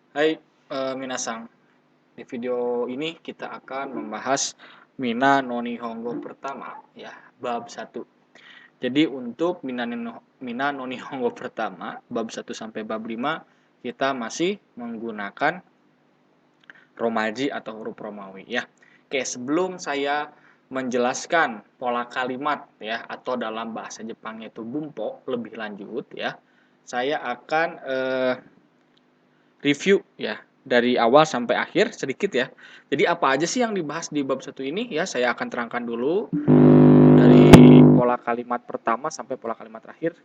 Hai, minasang. Di video ini kita akan membahas Mina no Nihongo pertama, ya, bab 1. Jadi untuk Mina no Nihongo pertama, bab 1 sampai bab 5, kita masih menggunakan romaji atau huruf Romawi, ya. Oke, sebelum saya menjelaskan pola kalimat, ya, atau dalam bahasa Jepangnya itu bumpo lebih lanjut, ya, saya akan review ya dari awal sampai akhir sedikit ya. Jadi apa aja sih yang dibahas di bab 1 ini ya, saya akan terangkan dulu dari pola kalimat pertama sampai pola kalimat terakhir.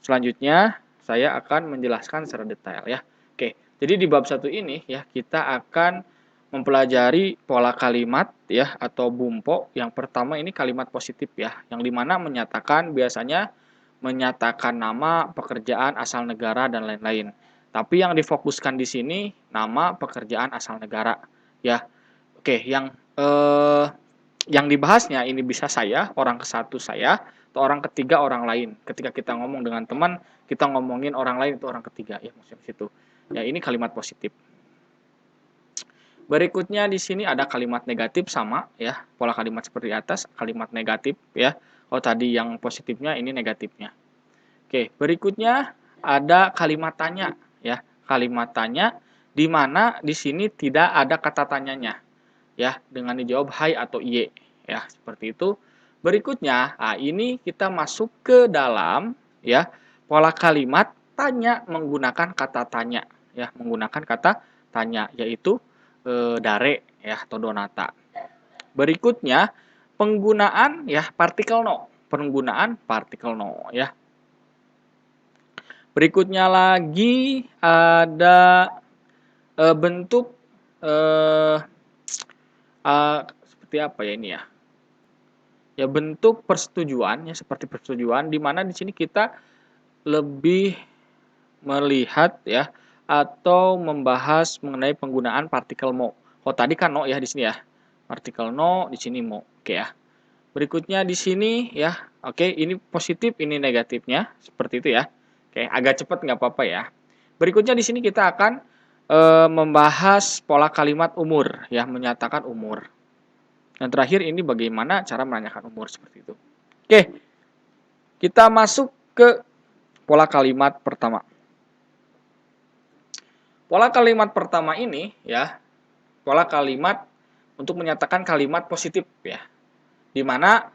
Selanjutnya saya akan menjelaskan secara detail ya. Oke, jadi di bab 1 ini ya kita akan mempelajari pola kalimat ya atau bumpo. Yang pertama ini kalimat positif ya, yang dimana menyatakan biasanya menyatakan nama, pekerjaan, asal negara dan lain-lain. Tapi yang difokuskan di sini nama, pekerjaan, asal negara ya. Oke, yang dibahasnya ini bisa saya, orang ke-1 saya, atau orang ketiga orang lain. Ketika kita ngomong dengan teman, kita ngomongin orang lain itu orang ketiga ya maksudnya situ. Ya, ini kalimat positif. Berikutnya di sini ada kalimat negatif sama ya, pola kalimat seperti atas, kalimat negatif ya. Oh, tadi yang positifnya ini negatifnya. Oke, berikutnya ada kalimat tanya ya. Kalimat tanya di mana di sini tidak ada kata tanyanya ya, dengan dijawab hai atau iye ya, seperti itu. Berikutnya, ini kita masuk ke dalam ya pola kalimat tanya menggunakan kata tanya ya, menggunakan kata tanya yaitu dare ya atau donata. Berikutnya penggunaan ya partikel no, penggunaan partikel no ya. Berikutnya lagi ada bentuk seperti apa ya ini ya? Ya bentuk persetujuan ya seperti persetujuan di mana di sini kita lebih melihat ya atau membahas mengenai penggunaan partikel mo. Oh tadi kan no ya di sini ya. Partikel no di sini mo. Oke ya. Berikutnya di sini ya. Oke, ini positif, ini negatifnya seperti itu ya. Oke, agak cepat nggak apa-apa ya. Berikutnya di sini kita akan membahas pola kalimat umur ya, menyatakan umur. Dan terakhir ini bagaimana cara menanyakan umur seperti itu. Oke, kita masuk ke pola kalimat pertama. Pola kalimat pertama ini ya, pola kalimat untuk menyatakan kalimat positif ya. Di mana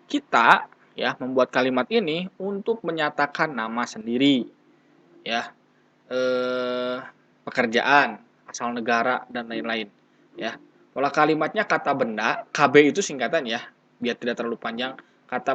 kita ya membuat kalimat ini untuk menyatakan nama sendiri ya, pekerjaan, asal negara dan lain-lain ya. Pola kalimatnya kata benda, KB itu singkatan ya, biar tidak terlalu panjang. Kata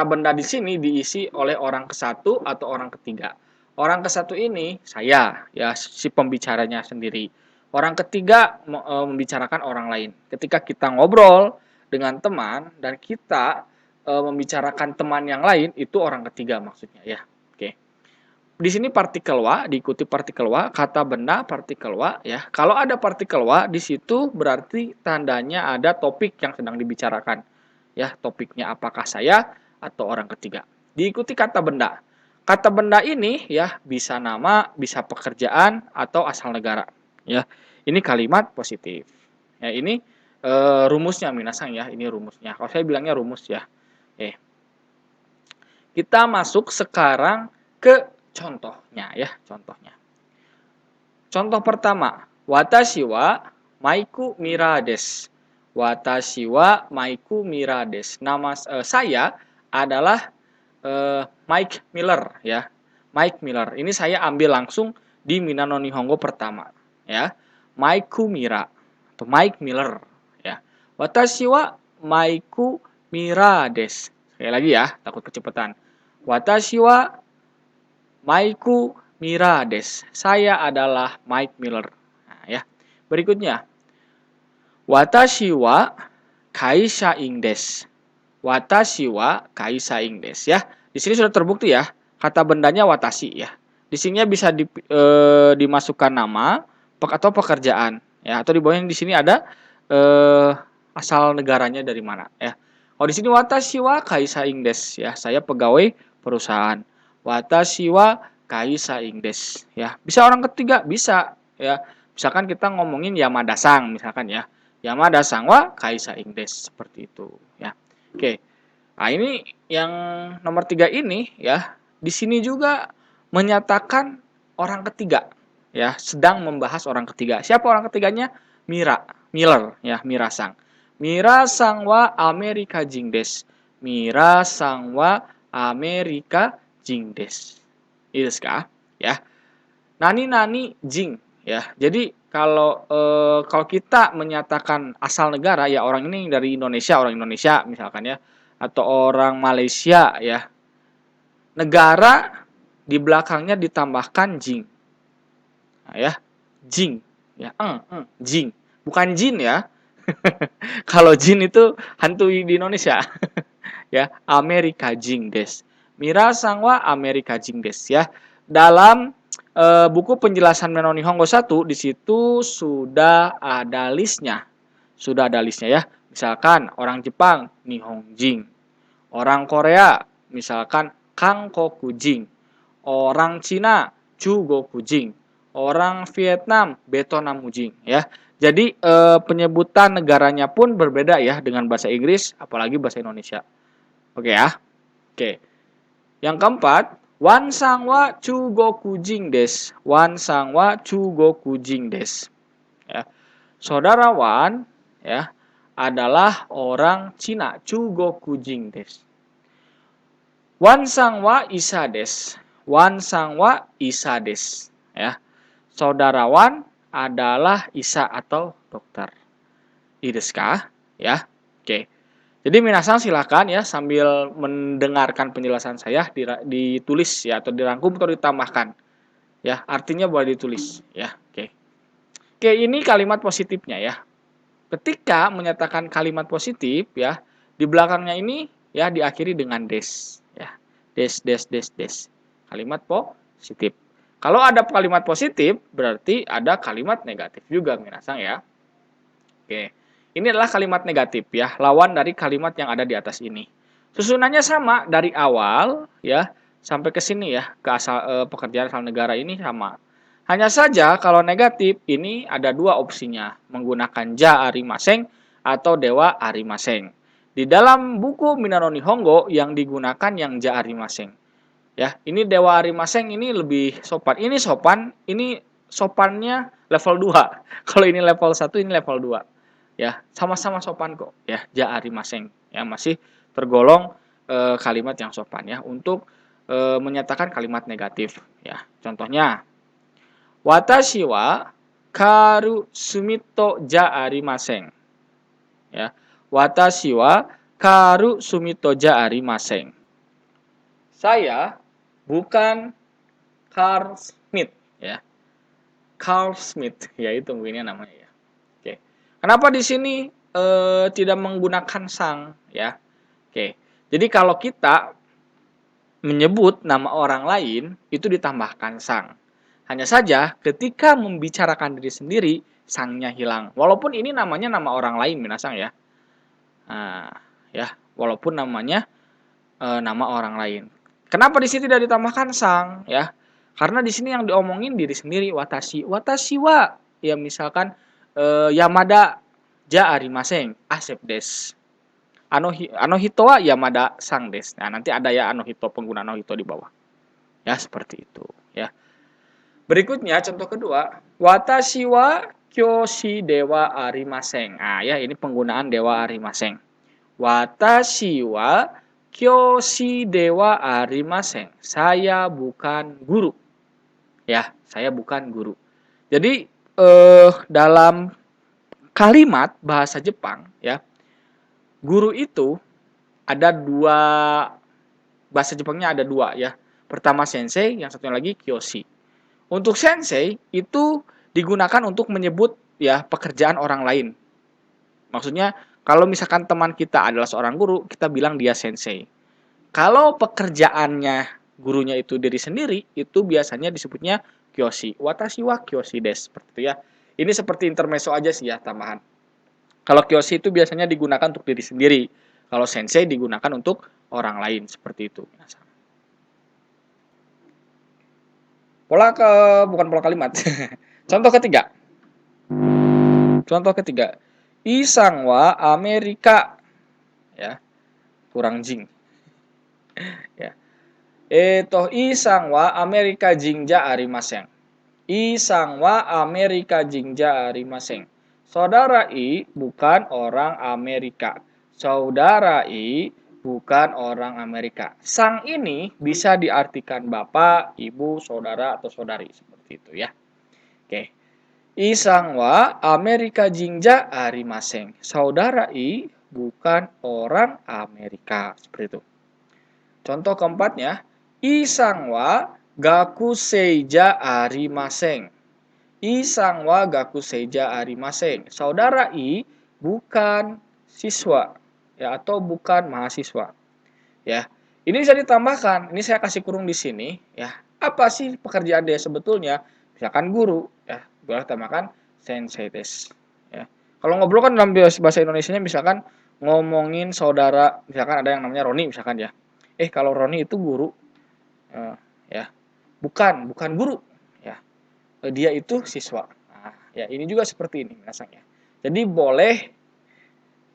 benda di sini diisi oleh orang ke-1 atau orang ketiga. Orang ke-1 ini saya ya, si pembicaranya sendiri. Orang ketiga membicarakan orang lain. Ketika kita ngobrol dengan teman dan kita membicarakan teman yang lain, itu orang ketiga maksudnya ya. Oke. Di sini partikel wa, diikuti partikel wa, kata benda partikel wa ya. Kalau ada partikel wa di situ berarti tandanya ada topik yang sedang dibicarakan. Ya, topiknya apakah saya atau orang ketiga. Diikuti kata benda. Kata benda ini ya bisa nama, bisa pekerjaan atau asal negara. Ya. Ini kalimat positif. Ya, ini rumusnya minasang ya, ini rumusnya. Kalau saya bilangnya rumus ya. Kita masuk sekarang ke contohnya ya, contohnya. Contoh pertama, watashi wa maiku mira desu. Watashi wa maiku mira desu. Nama saya adalah Mike Miller ya. Mike Miller. Ini saya ambil langsung di Mina no Nihongo pertama ya. Maiku Mira atau Mike Miller ya. Watashi wa maiku mira desu. Sekali lagi ya, takut kecepatan. Watashi wa Maiku Mira desu. Saya adalah Mike Miller. Nah, ya. Berikutnya. Watashi wa kaishain desu. Watashi wa kaishain desu ya. Di sini sudah terbukti ya. Kata bendanya watashi ya. Di sini bisa dimasukkan nama atau pekerjaan ya, atau di bawahnya di sini ada asal negaranya dari mana ya. Oh di sini watashi wa kaishain desu ya. Saya pegawai perusahaan. Watashi wa kaishain desu ya. Bisa orang ketiga, bisa. ya. Misalkan kita ngomongin Yamada-sang misalkan ya. Yamada-sang wa kaisa ing desu, seperti itu ya. Oke. Nah, ini yang nomor 3 ini ya, di sini juga menyatakan orang ketiga ya, sedang membahas orang ketiga. Siapa orang ketiganya? Miller ya, Mira-sang. Mira-sang wa Amerika jing desu. Mira-sang wa Amerika jing desu. Desu ka? Ya. Nani jing ya. Jadi kalau kita menyatakan asal negara ya, orang ini dari Indonesia, orang Indonesia misalkan ya, atau orang Malaysia ya. Negara di belakangnya ditambahkan jing. Nah, ya. Jing ya. Jing. Bukan jin ya. Kalau jin itu hantu di Indonesia. Ya, Amerika jing des. Mira sangwa Amerika jing des ya. Dalam buku penjelasan Menno Nihongo 1 di situ sudah ada listnya. Sudah ada listnya ya. Misalkan orang Jepang Nihongjin. Orang Korea misalkan Kangkokujing. Orang Cina Chugokujing. Orang Vietnam Betonamujing ya. Jadi penyebutan negaranya pun berbeda ya dengan bahasa Inggris apalagi bahasa Indonesia. Oke ya. Oke. Yang keempat, wan sang wa chugokujing des. Wan sang wa chugokujing des. Ya. Saudara Wan ya adalah orang Cina, chugokujing des. Wan sang wa isa des. Wan sang wa isa des. Ya. Saudara Wan adalah isa atau dokter. Ides kah? Ya. Oke. Jadi minasan silakan ya sambil mendengarkan penjelasan saya ditulis ya atau dirangkum atau ditambahkan. Ya, artinya boleh ditulis ya. Oke. Oke, ini kalimat positifnya ya. Ketika menyatakan kalimat positif ya, di belakangnya ini ya diakhiri dengan des ya. Des. Kalimat positif. Kalau ada kalimat positif berarti ada kalimat negatif juga minasan ya. Oke. Ini adalah kalimat negatif ya, lawan dari kalimat yang ada di atas ini. Susunannya sama dari awal ya sampai ke sini ya, ke asal pekerjaan asal negara ini sama. Hanya saja kalau negatif ini ada dua opsinya, menggunakan ja arimaseng atau dewa arimaseng. Di dalam buku Minano Nihongo yang digunakan yang ja arimaseng. Ya, ini dewa arimaseng ini lebih sopan. Ini sopan, ini sopannya level 2. Kalau ini level 1, ini level 2. Ya, sama-sama sopan kok ya, ja arimaseng ya, masih tergolong kalimat yang sopan ya untuk menyatakan kalimat negatif ya. Contohnya watashi wa karu sumito ja arimaseng ya. Watashi wa karu sumito ja arimaseng. Saya bukan Carl Smith ya. Carl Smith ya, itu mungkinnya namanya ya. Oke. Kenapa di sini tidak menggunakan sang ya? Oke. Jadi kalau kita menyebut nama orang lain itu ditambahkan sang. Hanya saja ketika membicarakan diri sendiri sangnya hilang. Walaupun ini namanya nama orang lain minasang ya. Nah, ya, walaupun namanya nama orang lain. Kenapa di sini tidak ditambahkan sang ya? Karena di sini yang diomongin diri sendiri watashi. Watashi wa ya misalkan Yamada ja arimaseng asep des. Anohito wa Yamada sang des. Nah, nanti ada ya anohito, pengguna anohito di bawah. Ya, seperti itu ya. Berikutnya contoh kedua, watashi wa kyoshi dewa arimaseng. Ah ya, ini penggunaan dewa arimaseng. Watashi wa kyoshi dewa arimaseng. Saya bukan guru. Ya, saya bukan guru. Jadi dalam kalimat bahasa Jepang ya, guru itu ada dua, bahasa Jepangnya ada dua ya. Pertama sensei, yang satunya lagi kyoshi. Untuk sensei itu digunakan untuk menyebut ya pekerjaan orang lain. Maksudnya kalau misalkan teman kita adalah seorang guru, kita bilang dia sensei. Kalau pekerjaannya gurunya itu diri sendiri, itu biasanya disebutnya kyoshi. Watashi wa kyoshi desu. Seperti itu ya. Ini seperti intermezzo aja sih ya, tambahan. Kalau kyoshi itu biasanya digunakan untuk diri sendiri. Kalau sensei digunakan untuk orang lain. Seperti itu. Bukan pola kalimat. Contoh ketiga. Contoh ketiga. Isang wa Amerika. Ya, kurang jing. Ya. Isang wa Amerika jingja arimaseng. Isang wa Amerika jingja arimaseng. Saudara I bukan orang Amerika. Saudara I bukan orang Amerika. Sang ini bisa diartikan bapak, ibu, saudara, atau saudari. Seperti itu ya. Oke. Isang wa Amerika jingja arimaseng. Saudara I bukan orang Amerika. Seperti itu. Contoh keempatnya. Isang wa gaku seija arimaseng. Isang wa gaku seija arimaseng. Saudara I bukan siswa ya atau bukan mahasiswa. Ya. Ini bisa ditambahkan. Ini saya kasih kurung di sini ya. Apa sih pekerjaan dia sebetulnya? Misalkan guru ya. Boleh tambahkan sensei des ya. Kalau ngobrol kan dalam bahasa Indonesianya misalkan ngomongin saudara, misalkan ada yang namanya Roni misalkan ya. Kalau Roni itu guru ya. Bukan guru ya. Dia itu siswa. Nah, ya ini juga seperti ini rasanya. Jadi boleh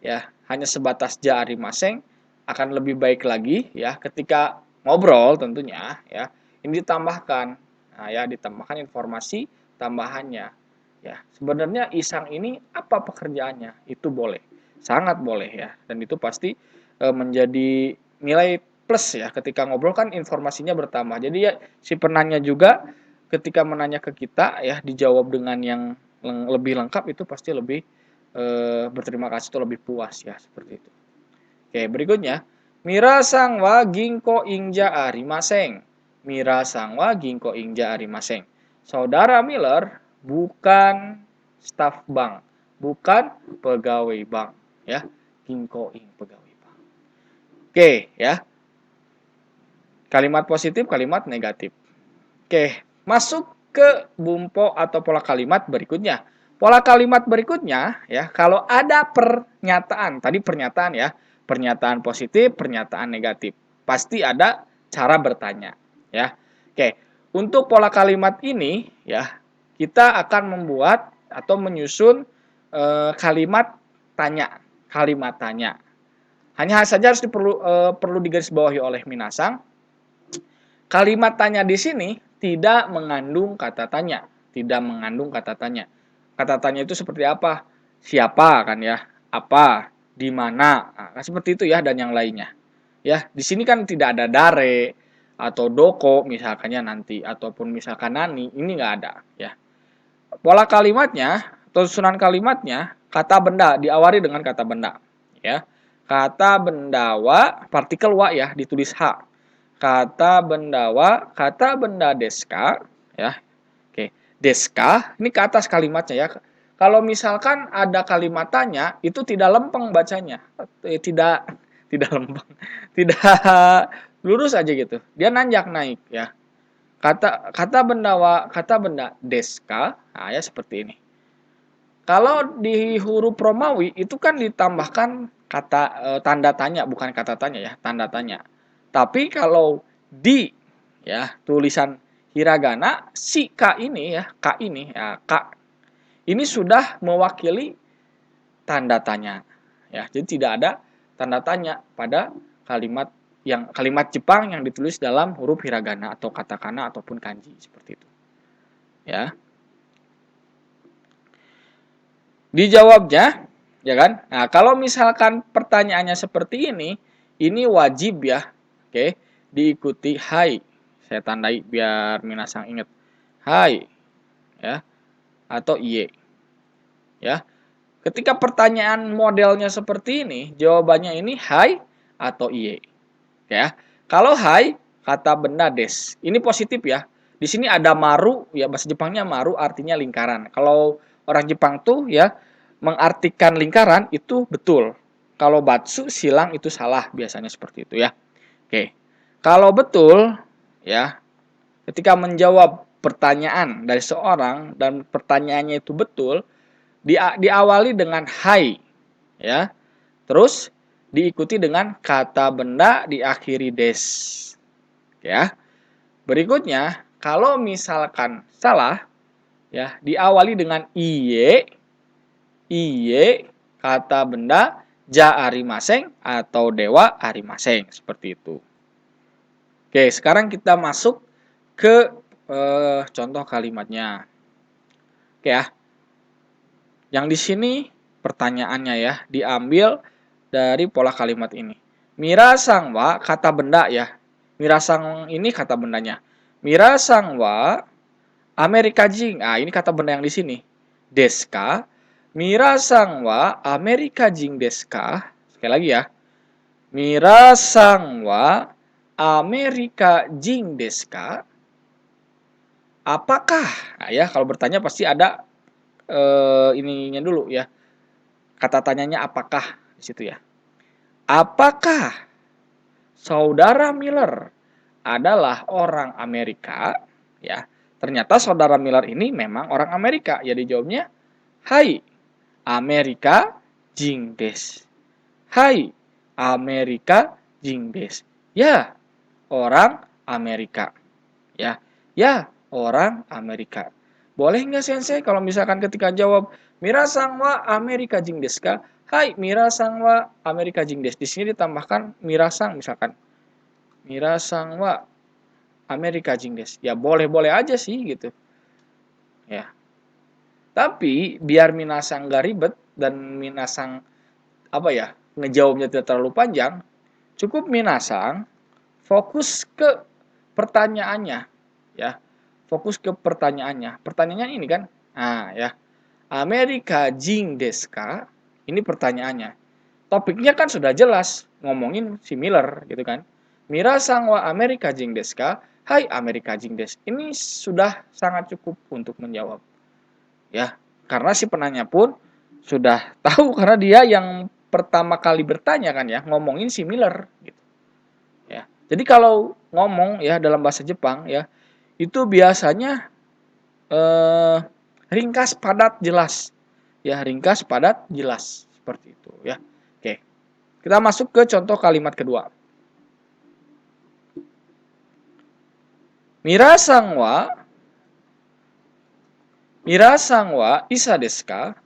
ya hanya sebatas jari maseng, akan lebih baik lagi ya ketika ngobrol tentunya ya. Ini ditambahkan. Nah, ya ditambahkan informasi tambahannya. Ya, sebenarnya Isang ini apa pekerjaannya? Itu boleh. Sangat boleh ya. Dan itu pasti menjadi nilai plus ya ketika ngobrol kan informasinya bertambah. Jadi ya si penanya juga ketika menanya ke kita ya dijawab dengan yang lebih lengkap itu pasti lebih berterima kasih atau lebih puas ya seperti itu. Oke, berikutnya Mirasang wa ginko ingja arimaseng. Mirasang wa ginko ingja arimaseng. Saudara Miller bukan staf bank, bukan pegawai bank ya. Ginko ing pegawai bank. Oke, ya. Kalimat positif, kalimat negatif. Oke, masuk ke bumpo atau pola kalimat berikutnya. Pola kalimat berikutnya ya, kalau ada pernyataan, tadi pernyataan ya, pernyataan positif, pernyataan negatif. Pasti ada cara bertanya ya. Oke, untuk pola kalimat ini ya, kita akan membuat atau menyusun kalimat tanya, kalimat tanya. Hanya saja harus perlu digarisbawahi oleh Minasang. Kalimat tanya di sini tidak mengandung kata tanya, tidak mengandung kata tanya. Kata tanya itu seperti apa? Siapa kan ya? Apa? Di mana? Nah, seperti itu ya dan yang lainnya. Ya, di sini kan tidak ada dare atau doko misalkannya nanti ataupun misalkan nani, ini nggak ada ya. Pola kalimatnya atau susunan kalimatnya kata benda diawali dengan kata benda ya. Kata bendawa partikel wa ya ditulis h. Kata bendawa, kata benda deska ya. Oke, deska ini ke atas kalimatnya ya. Kalau misalkan ada kalimat tanya itu tidak lempeng bacanya. Tidak lempeng. Tidak lurus aja gitu. Dia nanjak naik ya. Kata benda deska, nah ya seperti ini. Kalau di huruf Romawi itu kan ditambahkan kata tanda tanya bukan kata tanya ya, tanda tanya. Tapi kalau di ya tulisan hiragana si k ini ya, k ini ya, k ini sudah mewakili tanda tanya. Ya, jadi tidak ada tanda tanya pada kalimat Jepang yang ditulis dalam huruf hiragana atau katakana ataupun kanji seperti itu. Ya. Dijawabnya, ya kan? Nah, kalau misalkan pertanyaannya seperti ini wajib ya, oke, diikuti hai. Saya tandai biar minasang ingat. Hai, ya, atau iye. Ya. Ketika pertanyaan modelnya seperti ini, jawabannya ini hai atau iye. Ya. Kalau hai, kata benda des. Ini positif ya. Di sini ada maru, ya bahasa Jepangnya maru artinya lingkaran. Kalau orang Jepang tuh ya mengartikan lingkaran itu betul. Kalau batsu silang itu salah biasanya seperti itu ya. Oke. Kalau betul ya ketika menjawab pertanyaan dari seorang dan pertanyaannya itu betul diawali dengan hai ya. Terus diikuti dengan kata benda diakhiri des. Ya. Berikutnya, kalau misalkan salah Ya, diawali dengan iye, kata benda, ja arimaseng atau dewa arimaseng, seperti itu. Oke, sekarang kita masuk ke contoh kalimatnya. Oke ya. Yang di sini pertanyaannya ya, diambil dari pola kalimat ini. Mirasang wa kata benda ya. Mirasang ini kata bendanya. Mirasang wa Amerika jing. Ah, ini kata benda yang di sini. Deska. Mirasang wa Amerika jing deska. Sekali lagi ya. Mirasang wa Amerika jing deska. Apakah? Nah, ya, kalau bertanya pasti ada ininya dulu ya. Kata tanyanya apakah di situ ya. Apakah saudara Miller adalah orang Amerika? Ya, ternyata saudara Miller ini memang orang Amerika. Jadi jawabnya, Hai, Amerika jing des. Hai, Amerika jing des. Ya, orang Amerika. Ya, orang Amerika. Boleh nggak Sensei kalau misalkan ketika jawab Mirasang wa Amerika jing desu ka? Hai, Mirasang wa Amerika jing desu. Di sini ditambahkan Mirasang misalkan. Mirasang wa Amerika jing desu. Ya boleh-boleh aja sih gitu. Ya. Tapi biar Minasang nggak ribet dan Minasang ngejawabnya tidak terlalu panjang, cukup Minasang fokus ke pertanyaannya, ya. Fokus ke pertanyaannya. Pertanyaannya ini kan, nah ya, Amerika jing desu ka? Ini pertanyaannya. Topiknya kan sudah jelas, ngomongin si Miller gitu kan. Mirasang wa Amerika jing desu ka? Hai Amerika jing desu. Ini sudah sangat cukup untuk menjawab. Ya, karena si penanya pun sudah tahu karena dia yang pertama kali bertanya kan ya, ngomongin si Miller gitu. Ya. Jadi kalau ngomong ya dalam bahasa Jepang ya, itu biasanya ringkas, padat, jelas. Ya, ringkas, padat, jelas. Seperti itu ya. Oke. Kita masuk ke contoh kalimat kedua. Mirasang wa isa desu ka?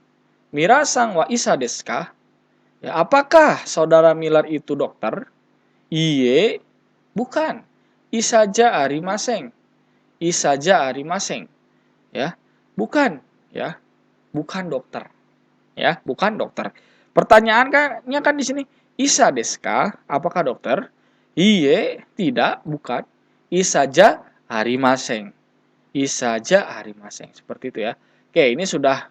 Mirasang wa isa desu ka? Ya, apakah saudara Miller itu dokter? Iye, bukan. Isaja arimaseng. Isaja arimaseng. Ya, bukan. Ya, bukan dokter. Ya, bukan dokter. Pertanyaannya kan di sini, Isa desu ka? Apakah dokter? Iye, tidak, bukan. Isaja arimaseng. Isaja arimaseng. Seperti itu ya. Oke, ini sudah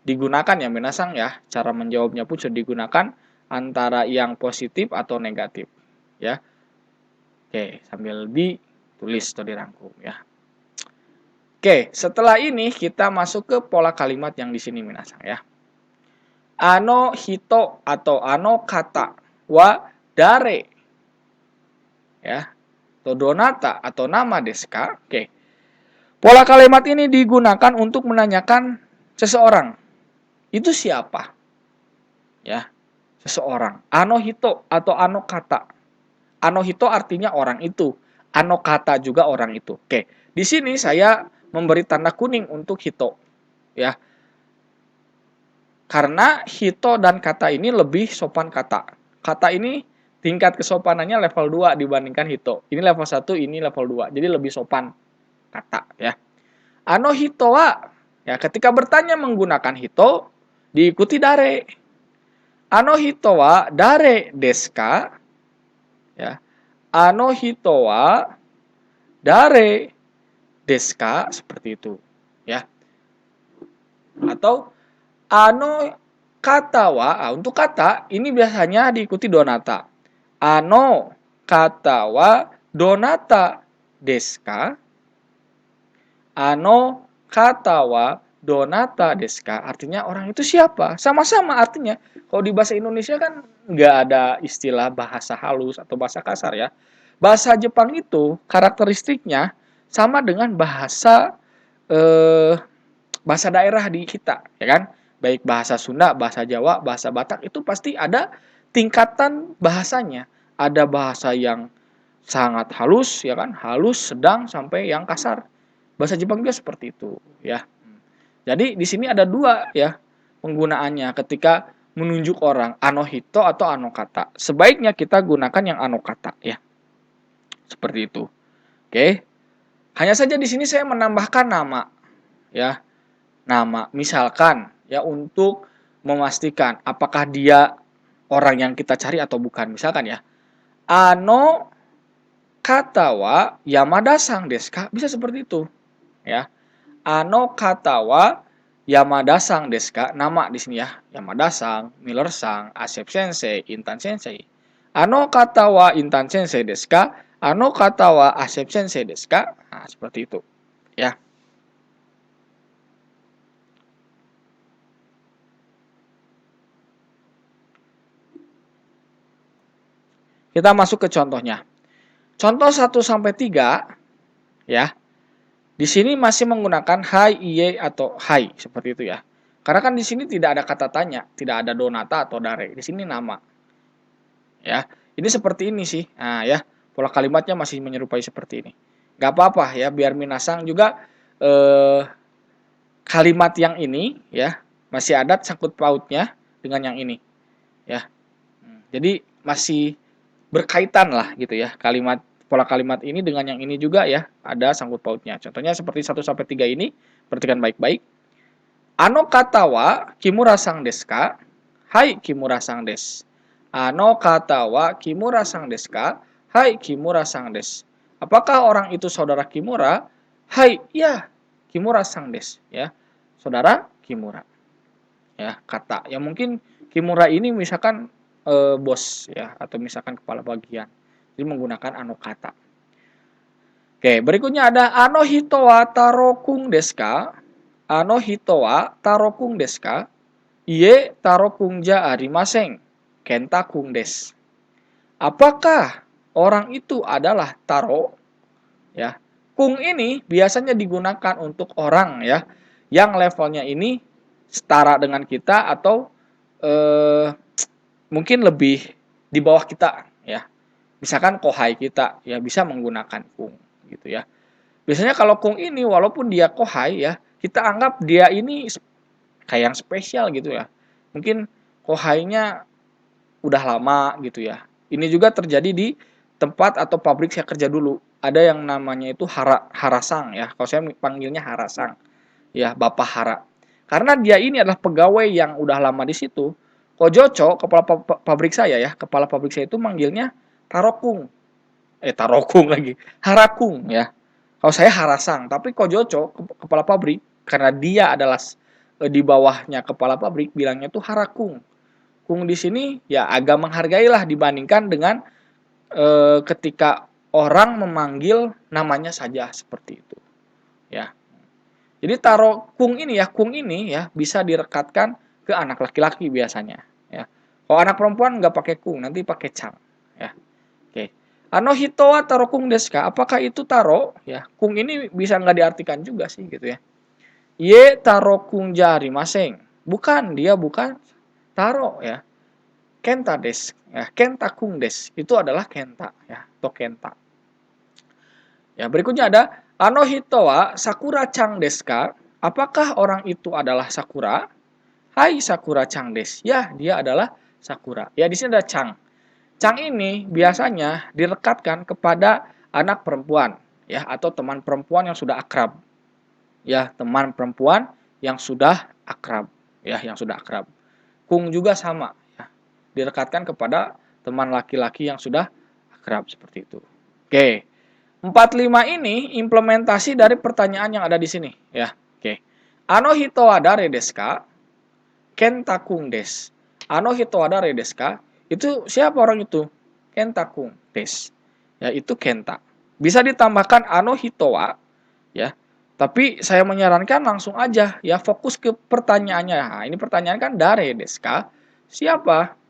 digunakan ya minasang ya. Cara menjawabnya pun sudah digunakan antara yang positif atau negatif ya. Oke, sambil ditulis atau dirangkum ya. Oke, setelah ini kita masuk ke pola kalimat yang di sini minasang ya. Ano hito atau ano kata wa dare ya, atau donata atau nama desu ka? Oke. Pola kalimat ini digunakan untuk menanyakan seseorang. Itu siapa? Ya, seseorang. Ano hito atau ano kata. Ano hito artinya orang itu. Ano kata juga orang itu. Oke. Di sini saya memberi tanda kuning untuk hito. Ya. Karena hito dan kata ini lebih sopan kata. Kata ini tingkat kesopanannya level 2 dibandingkan hito. Ini level 1, ini level 2. Jadi lebih sopan kata ya. Ano hito wa ya, ketika bertanya menggunakan hito diikuti dare. Ano hito wa dare desu ka? Ya. Ano hito wa dare desu ka? Seperti itu ya. Atau ano kata wa, untuk kata ini biasanya diikuti donata. Ano kata wa donata desu ka? Ano kata wa donata desu ka? Artinya orang itu siapa? Sama-sama artinya. Kalau di bahasa Indonesia kan nggak ada istilah bahasa halus atau bahasa kasar ya. Bahasa Jepang itu karakteristiknya sama dengan bahasa bahasa daerah di kita, ya kan? Baik bahasa Sunda, bahasa Jawa, bahasa Batak itu pasti ada tingkatan bahasanya. Ada bahasa yang sangat halus, ya kan? Halus, sedang, sampai yang kasar. Bahasa Jepang juga seperti itu, ya. Jadi di sini ada dua ya penggunaannya ketika menunjuk orang, anohito atau anokata. Sebaiknya kita gunakan yang anokata ya. Seperti itu. Oke. Hanya saja di sini saya menambahkan nama ya. Nama misalkan ya untuk memastikan apakah dia orang yang kita cari atau bukan. Misalkan ya. Ano kata wa Yamada-sang desu ka? Bisa seperti itu ya. Ano kata wa Yamada-sang desu ka? Nama di sini ya. Yamada-sang, Miller-sang, Asep Sensei, Intan Sensei. Ano kata wa Intan Sensei desu ka? Ano kata wa Asep Sensei desu ka? Nah, seperti itu ya. Kita masuk ke contohnya. Contoh 1 sampai 3 ya. Di sini masih menggunakan hai, iye atau hai seperti itu ya. Karena kan di sini tidak ada kata tanya, tidak ada donata atau dare. Di sini nama. Ya. Ini seperti ini sih. Nah, ya. Pola kalimatnya masih menyerupai seperti ini. Gak apa-apa ya, biar minasang juga kalimat yang ini ya masih ada sangkut pautnya dengan yang ini ya. Jadi masih berkaitan lah gitu ya, pola kalimat ini dengan yang ini juga ya ada sangkut pautnya. Contohnya seperti 1 sampai 3 ini, perhatikan baik-baik. Ano kata wa Kimura sang desu ka? Hai Kimura sang desu. Ano kata wa Kimura sang desu ka? Hai Kimura sang desu. Apakah orang itu saudara Kimura? Hai, ya, Kimura sang desu ya. Saudara Kimura. Ya, kata. Ya mungkin Kimura ini misalkan bos ya atau misalkan kepala bagian. Jadi menggunakan ano kata. Oke, berikutnya ada ano hito wa tarokung desu ka? Ano hito wa tarokung desu ka? Ie tarokung ja arimasen. Kenta kung desu. Apakah orang itu adalah taro? Ya. Kung ini biasanya digunakan untuk orang ya yang levelnya ini setara dengan kita atau mungkin lebih di bawah kita ya. Misalkan kohai kita ya bisa menggunakan kung gitu ya. Biasanya kalau kung ini walaupun dia kohai ya, kita anggap dia ini kayak yang spesial gitu ya. Mungkin kohainya udah lama gitu ya. Ini juga terjadi di tempat atau pabrik saya kerja dulu. Ada yang namanya itu harasang ya. Kalau saya panggilnya harasang. Ya, Bapak Hara. Karena dia ini adalah pegawai yang udah lama di situ. Kojoco, kepala pabrik saya ya, kepala pabrik saya itu manggilnya Tarokung. Tarokung lagi. Harakung ya. Kalau saya Harasang, tapi Kojoco, kepala pabrik, karena dia adalah di bawahnya kepala pabrik, bilangnya tuh Harakung. Kung di sini ya agak menghargailah dibandingkan dengan ketika orang memanggil namanya saja seperti itu. Ya. Jadi kung ini ya bisa direkatkan ke anak laki-laki biasanya. Ya. Kalau anak perempuan nggak pakai kung, nanti pakai cang. Ya. Oke. Ano hito wa tarokung desu ka? Apakah itu taro? Ya, kung ini bisa nggak diartikan juga sih gitu ya. Ye tarokung jari maseng. Bukan, dia bukan taro ya. Kenta des. Ya, kenta kung des. Itu adalah kenta ya, atau kenta. Ya, berikutnya ada ano hito wa sakura chang desu ka? Apakah orang itu adalah Sakura? Hai Sakura chang desu. Ya, dia adalah Sakura. Ya, di sini ada chang. Chang ini biasanya direkatkan kepada anak perempuan ya atau teman perempuan yang sudah akrab. Ya, teman perempuan yang sudah akrab ya, yang sudah akrab. Kung juga sama ya. Direkatkan kepada teman laki-laki yang sudah akrab seperti itu. Oke. 45 ini implementasi dari pertanyaan yang ada di sini ya. Oke. Ano hito wa dare desu ka? Kenta kung desu. Ano hito wa dare desu ka? Itu siapa orang itu? Kenta kung desu. Ya, itu Kenta. Bisa ditambahkan ano hito wa ya. Tapi saya menyarankan langsung aja ya fokus ke pertanyaannya. Nah, ini pertanyaan kan dare desu ka? Siapa?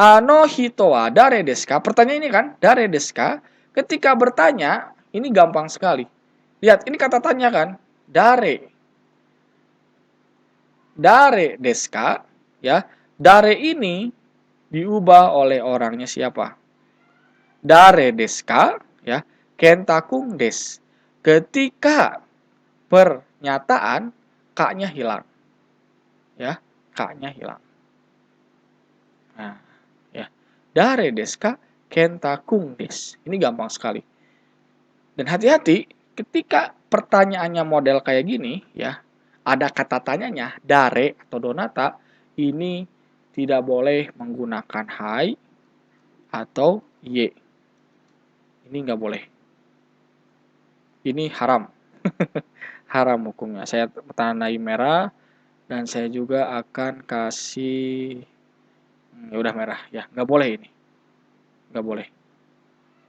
Ano hito wa dare desu ka? Pertanyaan ini kan dare desu ka? Ketika bertanya, ini gampang sekali. Lihat, ini kata tanya kan? Dare. Dare desu ka? Ya. Dare ini diubah oleh orangnya siapa? Dare desu ka? Ya. kentakung des. Ketika pernyataan K-nya hilang. Ya, K-nya hilang. Nah, ya. Dare desu ka kentakung des. Ini gampang sekali. Dan hati-hati ketika pertanyaannya model kayak gini, ya, ada kata tanyanya dare atau donata, ini tidak boleh menggunakan hai atau ye. Ini nggak boleh. Ini haram. Haram hukumnya. Saya tandai merah dan saya juga akan kasih ya udah merah ya, nggak boleh ini. Nggak boleh.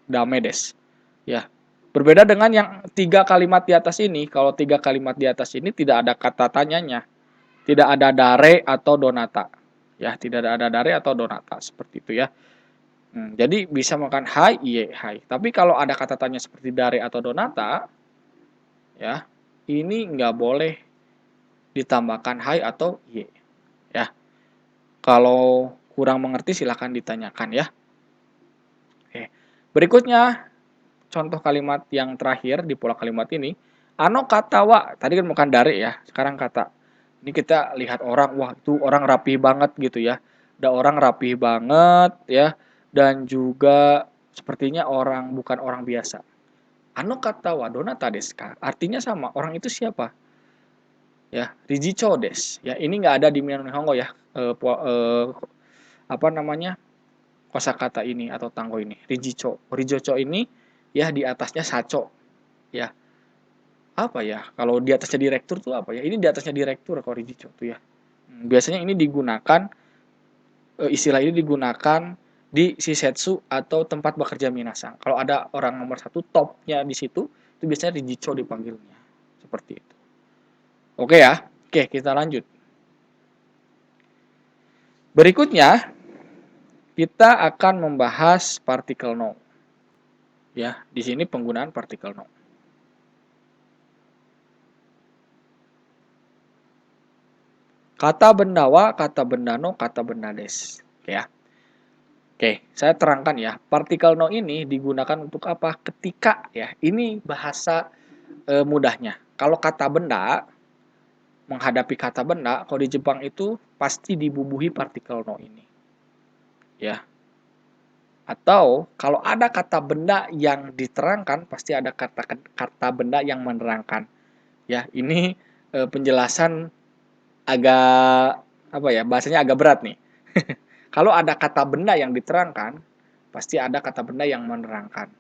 Damedes. Ya. Berbeda dengan yang 3 kalimat di atas ini. Kalau 3 kalimat di atas ini tidak ada kata tanyanya. Tidak ada dare atau donata. Ya, tidak ada dare atau donata seperti itu ya. Jadi bisa makan hai, iye, hai. Tapi kalau ada kata tanya seperti dare atau donata, ya, ini nggak boleh ditambahkan hai atau iye. Ya. Kalau kurang mengerti silahkan ditanyakan ya. Oke. Berikutnya contoh kalimat yang terakhir di pola kalimat ini, ano kata wa, tadi kan bukan dari ya, sekarang kata. Ini kita lihat orang, wah itu orang rapih banget gitu ya. Ada orang rapih banget ya, dan juga sepertinya bukan orang biasa. Ano kata wa donata desu ka? Artinya sama, orang itu siapa? Ya, Rijicho des. Ya, ini nggak ada di Minano Nihongo ya. Apa namanya? Kosakata ini atau tanggo ini. Rijicho. Rijicho ini ya di atasnya sacho. Ya, apa ya? Kalau di atasnya direktur tuh apa ya? Ini di atasnya direktur kalau Rijicho tuh ya. Biasanya ini digunakan istilah ini digunakan di shisetsu atau tempat bekerja minasang. Kalau ada orang nomor 1 topnya di situ, itu biasanya Rijicho dipanggilnya. Seperti itu. Oke ya. Oke, kita lanjut. Berikutnya kita akan membahas partikel no. Ya, di sini penggunaan partikel no. Kata benda wa, kata benda no, kata benda des. Oke ya. Oke, saya terangkan ya. Partikel no ini digunakan untuk apa? Ketika ya. Ini bahasa mudahnya. Kalau kata benda menghadapi kata benda, kalau di Jepang itu pasti dibubuhi partikel no ini. Ya. Atau kalau ada kata benda yang diterangkan, pasti ada kata benda yang menerangkan. Ya, ini penjelasan agak apa ya? Bahasanya agak berat nih. Kalau ada kata benda yang diterangkan, pasti ada kata benda yang menerangkan.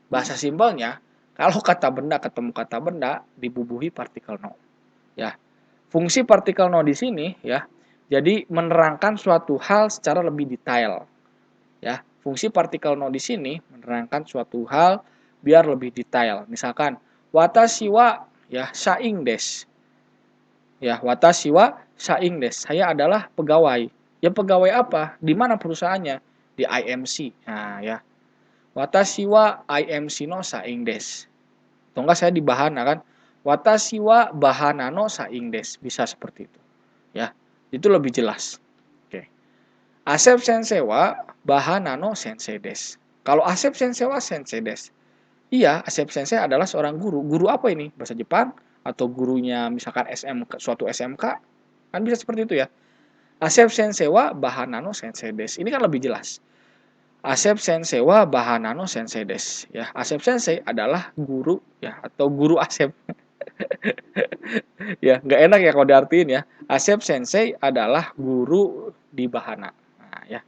Bahasa simpelnya, kalau kata benda ketemu kata benda dibubuhi partikel no. Ya. Fungsi partikel no di sini ya, jadi menerangkan suatu hal secara lebih detail. Ya, fungsi partikel no di sini menerangkan suatu hal biar lebih detail. Misalkan watashi wa ya saing des. Ya, watashi wa saing des. Saya adalah pegawai. Ya pegawai apa? Di mana perusahaannya? Di IMC. Nah, ya. Watashi wa IMC no saing des. Atau enggak saya di bahana kan? Watashi wa bahana no saing des. Bisa seperti itu. Ya. Itu lebih jelas. Oke. Asep sensei wa bahana no sensei des. Kalau Asep sensei wa sensei des. Iya, Asep sensei adalah seorang guru. Guru apa ini? Bahasa Jepang atau gurunya misalkan SMK, suatu SMK? Kan bisa seperti itu ya. Asep sensei wa bahana no sensei des. Ini kan lebih jelas. Asep sensei wa bahana no sensei des. Ya, Asep sensei adalah guru ya atau guru Asep. Ya, nggak enak ya kalau diartiin ya. Asep sensei adalah guru di bahana. Nah, ya.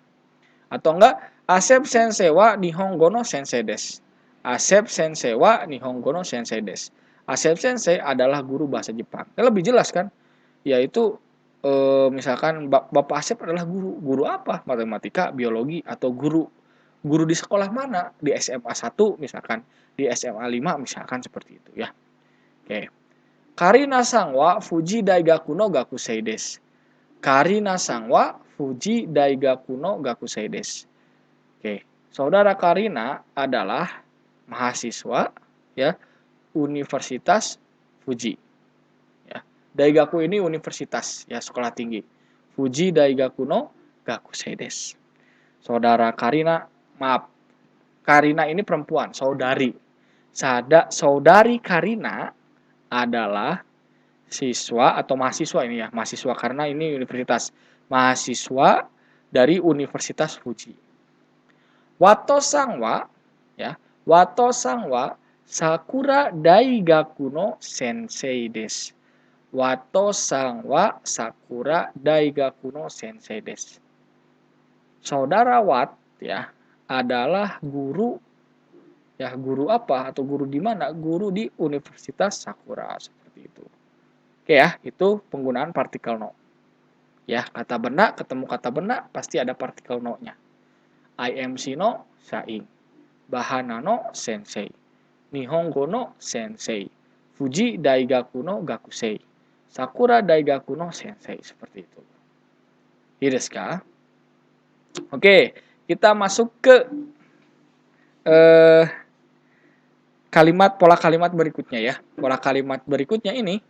Atau enggak Asep sensei wa nihongo no sensei des. Asep sensei wa nihongo no sensei des. Asep sensei adalah guru bahasa Jepang. Yang lebih jelas kan? Yaitu misalkan Bapak Asep adalah guru. Guru apa? Matematika, biologi atau guru di sekolah mana? Di SMA 1 misalkan, di SMA 5 misalkan seperti itu ya. Oke. Karina sang wa Fuji Daigaku no Gakusei desu. Karina sang wa Fuji Daigaku no Gakusei desu. Oke, saudara Karina adalah mahasiswa ya Universitas Fuji. Ya, Daigaku ini universitas ya sekolah tinggi. Fuji Daigaku no Gakusei desu. Saudara Karina, maaf. Karina ini perempuan, saudari. Saudari Karina adalah siswa atau mahasiswa ini ya, mahasiswa karena ini universitas. Mahasiswa dari Universitas Fuji. Wato Sangwa ya, Wato Sangwa Sakura Daigaku no Sensei desu. Wato Sangwa Sakura Daigaku no Sensei desu. Saudara Wat ya adalah guru ya, guru apa atau guru di mana? Guru di Universitas Sakura seperti itu. Oke ya, itu penggunaan partikel no. Ya, kata benda ketemu kata benda pasti ada partikel no-nya. IMC no saing. Bahana no sensei. Nihongo no sensei. Fuji Daigaku no gakusei. Sakura Daigaku no sensei. Seperti itu. Iya desu ka? Oke, kita masuk ke pola kalimat berikutnya ya. Pola kalimat berikutnya ini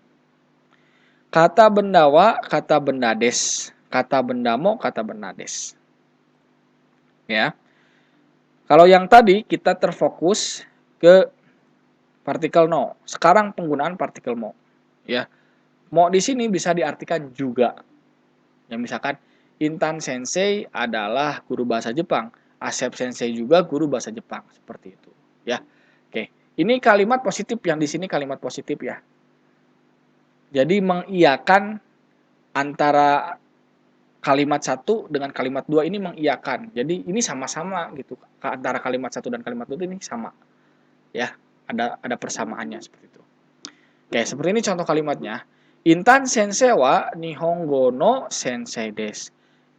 kata benda wa, kata benda des, kata benda mo, kata benda des. Ya. Kalau yang tadi kita terfokus ke partikel no. Sekarang penggunaan partikel mo. Ya. Mo di sini bisa diartikan juga. Ya, misalkan Intan Sensei adalah guru bahasa Jepang. Asep Sensei juga guru bahasa Jepang, seperti itu. Ya. Oke. Ini kalimat positif, yang di sini kalimat positif ya. Jadi mengiyakan antara kalimat satu dengan kalimat dua ini mengiyakan. Jadi ini sama-sama gitu. Antara kalimat satu dan kalimat dua ini sama. Ya, ada persamaannya seperti itu. Oke, seperti ini contoh kalimatnya. Intan sensei wa nihongo no sensei desu.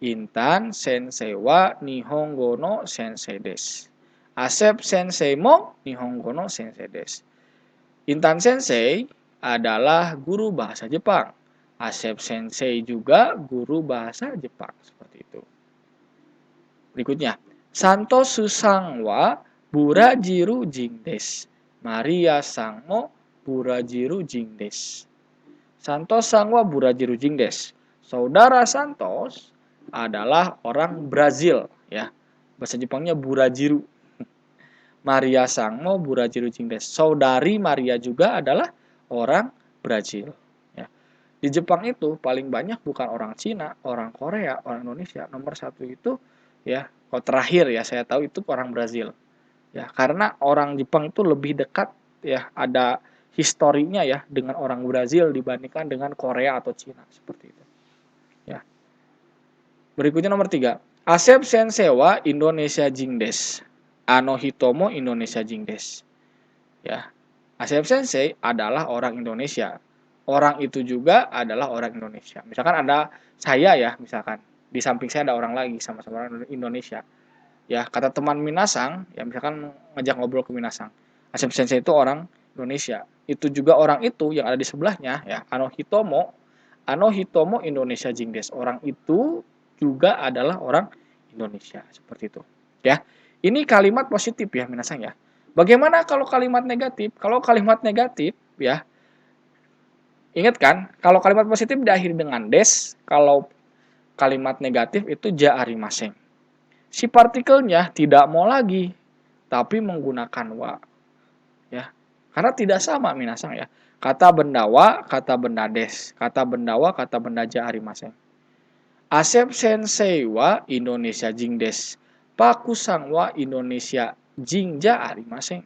Intan sensei wa nihongo no sensei desu. Asep sensei mo nihongo no sensei desu. Intan sensei adalah guru bahasa Jepang. Asep Sensei juga guru bahasa Jepang. Seperti itu. Berikutnya. Santo Susang wa Burajiru jing desu. Maria sang mo Burajiru jing desu. Santos sang wa Burajiru jing desu. Saudara Santos adalah orang Brazil. Ya. Bahasa Jepangnya Burajiru. Maria sang mo Burajiru jing desu. Saudari Maria juga adalah orang Brazil. Ya. Di Jepang itu paling banyak bukan orang Cina, orang Korea, orang Indonesia. Nomor satu itu ya, kalau terakhir ya saya tahu itu orang Brazil. Ya, karena orang Jepang itu lebih dekat ya, ada historinya ya dengan orang Brazil dibandingkan dengan Korea atau Cina seperti itu. Ya. Berikutnya nomor 3. Asep Sensei wa Indonesia jing desu. Ano hitomo Indonesia jing desu. Ya. Asep Sensei adalah orang Indonesia. Orang itu juga adalah orang Indonesia. Misalkan ada saya ya, misalkan di samping saya ada orang lagi sama-sama orang Indonesia. Ya, kata teman Minasang, ya misalkan ngajak ngobrol ke Minasang. Asep Sensei itu orang Indonesia. Itu juga orang itu yang ada di sebelahnya ya, Ano Hitomo Indonesia jing desu. Orang itu juga adalah orang Indonesia, seperti itu. Ya. Ini kalimat positif ya Minasang ya. Bagaimana kalau kalimat negatif? Kalau kalimat negatif ya, ingat kan, kalau kalimat positif diakhiri dengan des, kalau kalimat negatif itu ja arimaseng. Si partikelnya tidak mau lagi, tapi menggunakan wa. Ya. Karena tidak sama Minasang ya. Kata benda wa, kata benda des. Kata benda wa, kata benda ja arimaseng. Asep Sensei wa Indonesia jing des. Pakusang wa Indonesia jing ja arimaseng.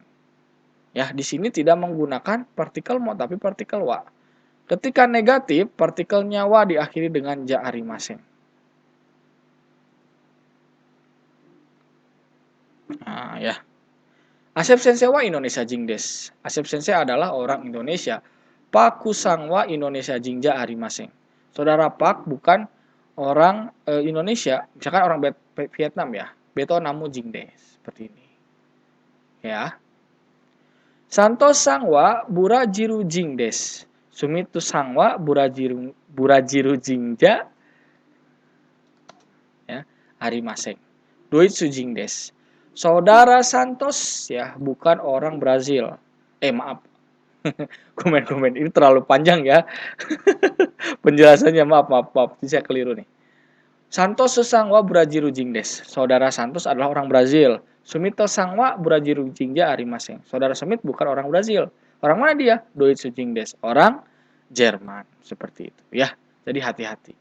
Ya, di sini tidak menggunakan partikel mo tapi partikel wa. Ketika negatif, partikelnya wa diakhiri dengan ja arimaseng. Nah, ya. Asep Sensei wa Indonesia jing des. Asep Sensei adalah orang Indonesia. Pak Kusang wa Indonesia jing ja arimaseng. Saudara Pak bukan orang Indonesia, misalkan orang Vietnam ya. Beto namu jing des. Seperti ini. Ya. Santos sangwa burajiru jing des. Sumitu sangwa burajiru jingja ya, arimaseng. Doitsu jing des. Saudara Santos ya, bukan orang Brazil. Maaf. Komen-komen ini terlalu panjang ya. Penjelasannya maaf. Ini saya keliru nih. Santos sesangwa Brajiru Jingdes. Saudara Santos adalah orang Brazil. Sumito sangwa Brajiru Jingja arimaseng. Saudara Smith bukan orang Brazil. Orang mana dia? Deutsche Jingdes. Orang Jerman. Seperti itu ya. Jadi hati-hati.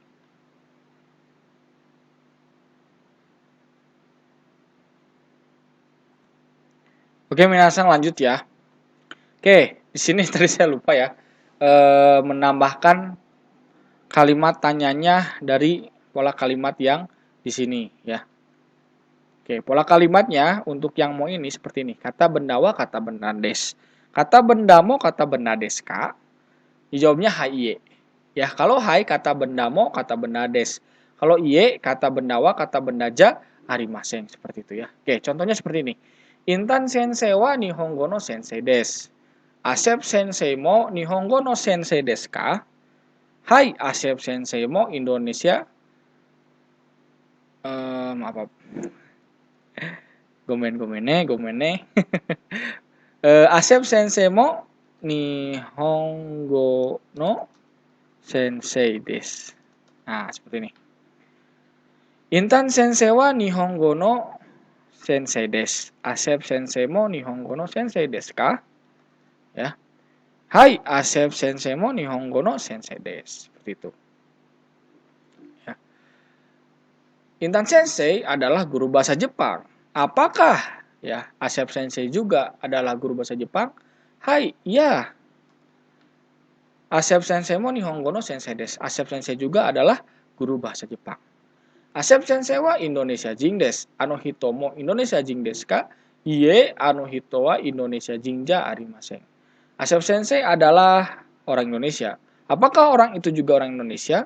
Oke, minasang lanjut ya. Oke, di sini tadi saya lupa ya. Menambahkan kalimat tanyanya dari pola kalimat yang di sini ya. Oke, pola kalimatnya untuk yang mau ini seperti ini. Kata bendawa, kata bendades. Kata bendamo, kata bendadeska. Dijawabnya hai iye. Ya, kalau hai kata bendamo, kata bendades. Kalau iye kata bendawa, kata bendaja, arimaseng seperti itu ya. Oke, contohnya seperti ini. Intan sensei wa nihongo no sensei desu. Asep sensei mo nihongo no sensei desu ka? Hai, Asep sensei mo Indonesia apa? Gomene. Asep sensei mo nihongo no sensei desu. Nah, seperti ini. Intan sensei wa nihongo no sensei desu. Asep sensei mo nihongo no sensei desu ka? Ya. Hai, Asep sensei mo nihongo no sensei desu. Seperti itu. Ya. Intan sensei adalah guru bahasa Jepang. Apakah ya Asep sensei juga adalah guru bahasa Jepang? Hai, ya. Asep sensei mo nihongo no sensei desu. Asep sensei juga adalah guru bahasa Jepang. Asep sensei wa Indonesia jing desu. Ano hito mo Indonesia jing desu ka? Iye, ano hito wa Indonesia jingja arimaseng. Asep sensei adalah orang Indonesia. Apakah orang itu juga orang Indonesia?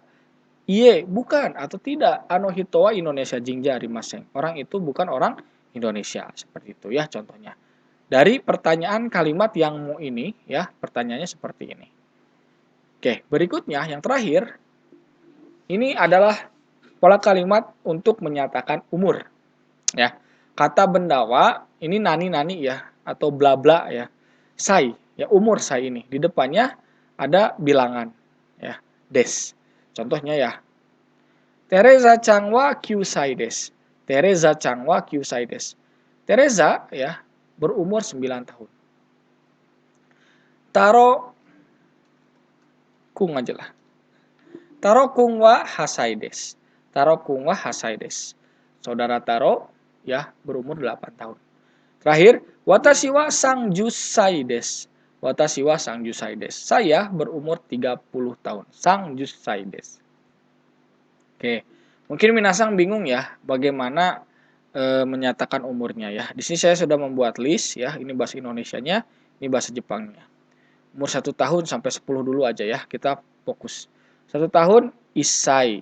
Iye, bukan atau tidak. Ano hito wa Indonesia jingja arimaseng. Orang itu bukan orang Indonesia. Seperti itu ya contohnya. Dari pertanyaan kalimat yang mau ini ya, pertanyaannya seperti ini. Oke, berikutnya yang terakhir ini adalah pola kalimat untuk menyatakan umur. Ya. Kata bendawa ini nani-nani ya atau bla bla ya. Sai, ya umur sai ini. Di depannya ada bilangan ya, des. Contohnya ya. Teresa Changwa Kyusai des. Teresa Changwa Kyusai des. Teresa ya berumur 9 tahun. Taro kung aja lah. Taro kung wa hasai des. Taro kung wa hasai des. Saudara Taro ya berumur 8 tahun. Terakhir, watashi wa sangjusai des. Watashi wa sangjusai des. Saya berumur 30 tahun. Sangjusai des. Oke. Mungkin minasang bingung ya bagaimana menyatakan umurnya ya. Di sini saya sudah membuat list ya. Ini bahasa Indonesianya, ini bahasa Jepangnya. Umur 1 tahun sampai 10 dulu aja ya. Kita fokus. 1 tahun isai.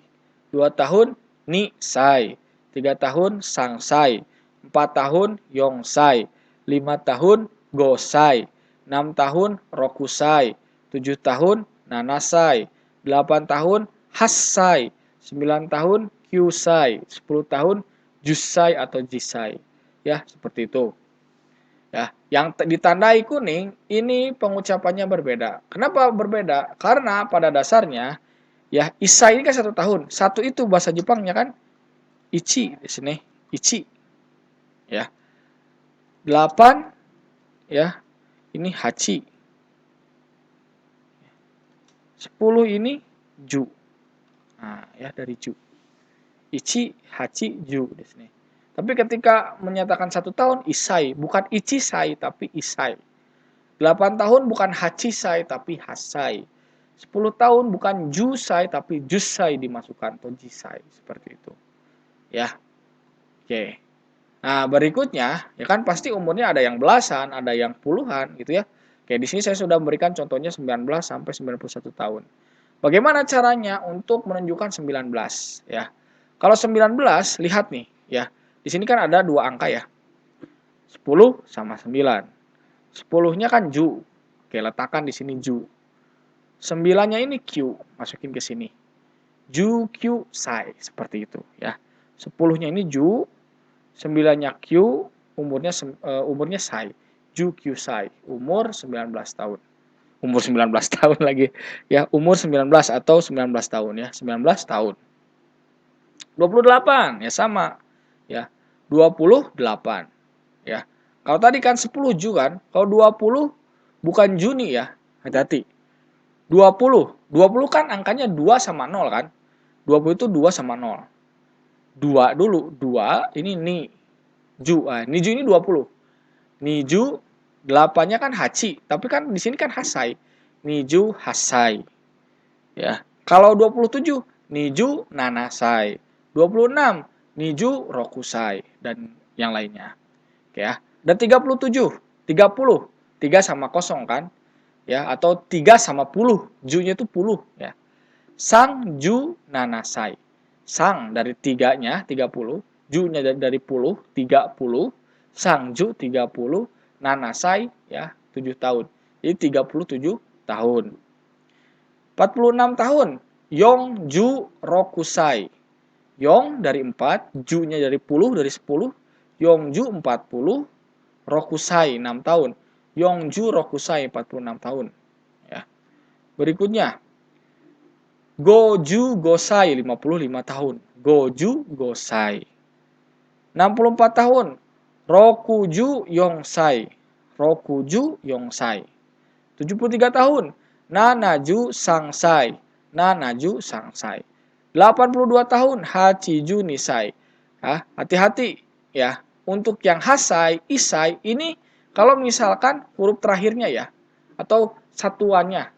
2 tahun nisai. 3 tahun sangsai. 4 tahun yongsai. 5 tahun gosai. 6 tahun rokusai. 7 tahun nanasai. 8 tahun hassai. 9 tahun kyusai. 10 tahun jusai atau jisai. Ya, seperti itu. Ya, yang ditandai kuning ini pengucapannya berbeda. Kenapa berbeda? Karena pada dasarnya ya isai ini kan 1 tahun. 1 itu bahasa Jepangnya kan ichi di sini, ichi. Ya. 8 ya. Ini hachi. 10 ini ju. Nah, ya dari ju. Ichi, hachi, ju di sini. Tapi ketika menyatakan 1 tahun isai, bukan ichisai tapi isai. 8 tahun bukan hachisai tapi hasai. 10 tahun bukan jusai tapi jusai dimasukkan atau jisai seperti itu. Ya. Oke. Nah, berikutnya ya kan pasti umurnya ada yang belasan, ada yang puluhan gitu ya. Oke, di sini saya sudah memberikan contohnya 19 sampai 91 tahun. Bagaimana caranya untuk menunjukkan 19 ya? Kalau 19 lihat nih ya. Di sini kan ada 2 angka ya. 10 sama 9. 10-nya kan ju. Oke, letakkan di sini ju. 9-nya ini q, masukin ke sini. Ju q sai seperti itu ya. 10-nya ini ju, 9-nya q, umurnya sai. Ju q sai, umur 19 tahun. Umur 19 tahun lagi ya, umur 19 atau 19 tahun ya, 19 tahun. 28 ya sama ya. 28 ya. Kalau tadi kan 10 Ju kan. Kalau 20 bukan Juni ya. Hati-hati. 20 kan angkanya 2 sama 0 kan. 20 itu 2 sama 0. 2 dulu, 2 ini ni Ju. Niju ini 20. Niju 8-nya kan hachi, tapi kan di sini kan hasai. Niju hasai. Ya. Kalau 27 Niju nanasai. 26 Niju rokusai dan yang lainnya. Oke ya. Dan 37, 30, 3 sama kosong kan? Ya, atau 3 sama puluh. Ju-nya itu puluh ya. Sang ju nanasai. Sang dari 3-nya 30, ju-nya dari puluh 30, sang ju 30, nanasai ya 7 tahun. Jadi 37 tahun. 46 tahun. Yong ju rokusai. Yong dari 4, ju-nya dari 10, dari 10. Yong ju 40, rokusai 6 tahun. Yong ju rokusai 46 tahun. Ya. Berikutnya, Goju Gosai 55 tahun. Goju Gosai. 64 tahun. Rokuju Yongsai. Rokuju Yongsai. 73 tahun. Nanaju Sangsai. Nanaju Sangsai. 82 tahun. Hachiju Nisai. Hati-hati ya. Untuk yang hasai, isai ini kalau misalkan huruf terakhirnya ya atau satuannya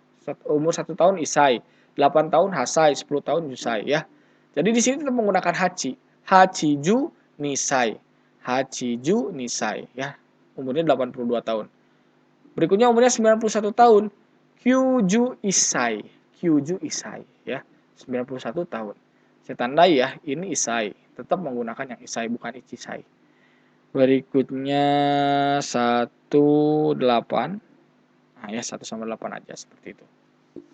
umur 1 tahun isai, 8 tahun hasai, 10 tahun yusai ya. Jadi di sini kita menggunakan hachi. Hachiju Nisai. Hachiju Nisai ya. Umurnya 82 tahun. Berikutnya umurnya 91 tahun. Kyuju Isai. Kyuju Isai ya. 91 tahun. Saya tandai ya, ini Isai. Tetap menggunakan yang Isai bukan Ichisai. Berikutnya 18. Nah ya 1 sampai 8 aja seperti itu.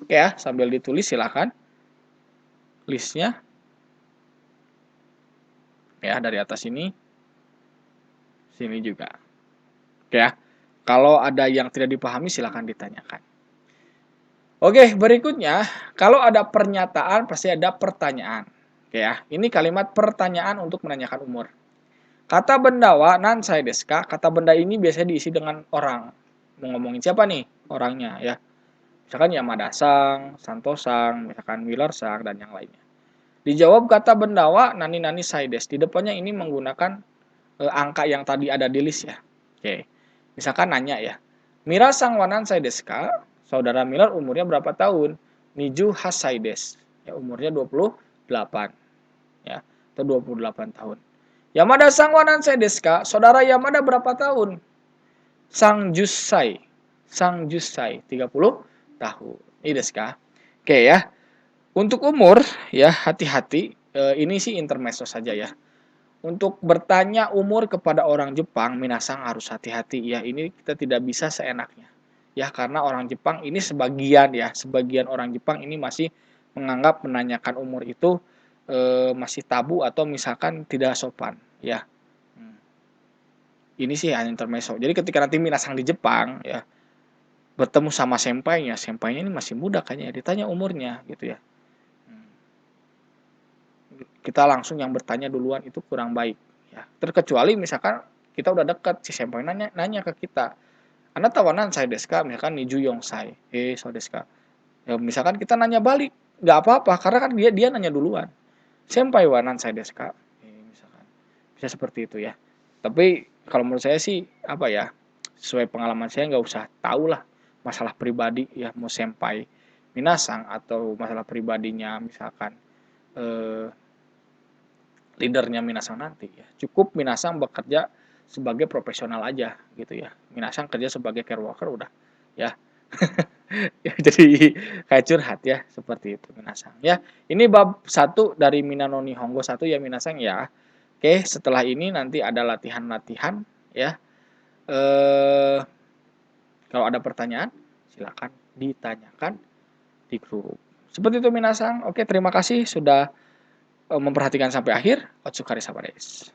Oke ya, sambil ditulis silakan listnya. Ya, dari atas ini. Sini juga. Oke ya. Kalau ada yang tidak dipahami silakan ditanyakan. Oke, berikutnya, kalau ada pernyataan pasti ada pertanyaan. Oke ya, ini kalimat pertanyaan untuk menanyakan umur. Kata bendawa nansai desu ka? Kata benda ini biasanya diisi dengan orang. Mau ngomongin siapa nih orangnya ya? Misalkan Yamada-sang, Santo-sang, misalkan Miller-sang dan yang lainnya. Dijawab kata bendawa nani-nani saides. Di depannya ini menggunakan angka yang tadi ada di list ya. Oke. Misalkan nanya ya. Mira sang wanan saides ka? Saudara Miller umurnya berapa tahun? Niju hasaides. Ya, umurnya 28. Ya, atau 28 tahun. Yamada sang wanan saides ka? Saudara Yamada berapa tahun? Sang Jusai. Sang Jusai 30 tahun. Ini desu ka? Oke ya. Untuk umur ya hati-hati. Ini sih intermezzo saja ya. Untuk bertanya umur kepada orang Jepang, minasang harus hati-hati ya. Ini kita tidak bisa seenaknya. Ya, karena orang Jepang ini sebagian orang Jepang ini masih menganggap menanyakan umur itu masih tabu atau misalkan tidak sopan, ya. Ini sih hanya intermezzo. Jadi ketika nanti minasang di Jepang ya, bertemu sama senpainya ini masih muda kayaknya, ditanya umurnya gitu ya. Kita langsung yang bertanya duluan itu kurang baik ya. Terkecuali misalkan kita udah dekat si senpai nanya ke kita. Anda tawanan saya deska misalkan Niju Yongsai. So deska. Ya misalkan kita nanya balik, nggak apa-apa karena kan dia nanya duluan. Senpai wanan saya deska. Misalkan. Bisa seperti itu ya. Tapi kalau menurut saya sih apa ya? Sesuai pengalaman saya nggak usah tahu lah masalah pribadi ya mau senpai minasang atau masalah pribadinya misalkan leadernya minasang nanti ya. Cukup minasang bekerja sebagai profesional aja gitu ya. Minasang kerja sebagai care worker udah ya. Ya, jadi kayak curhat ya seperti itu minasang ya. Ini bab 1 dari Minano Nihongo 1 ya minasang ya. Oke, setelah ini nanti ada latihan-latihan ya. Kalau ada pertanyaan silakan ditanyakan di grup. Seperti itu minasang. Oke, terima kasih sudah memperhatikan sampai akhir. Otsukare sama desu.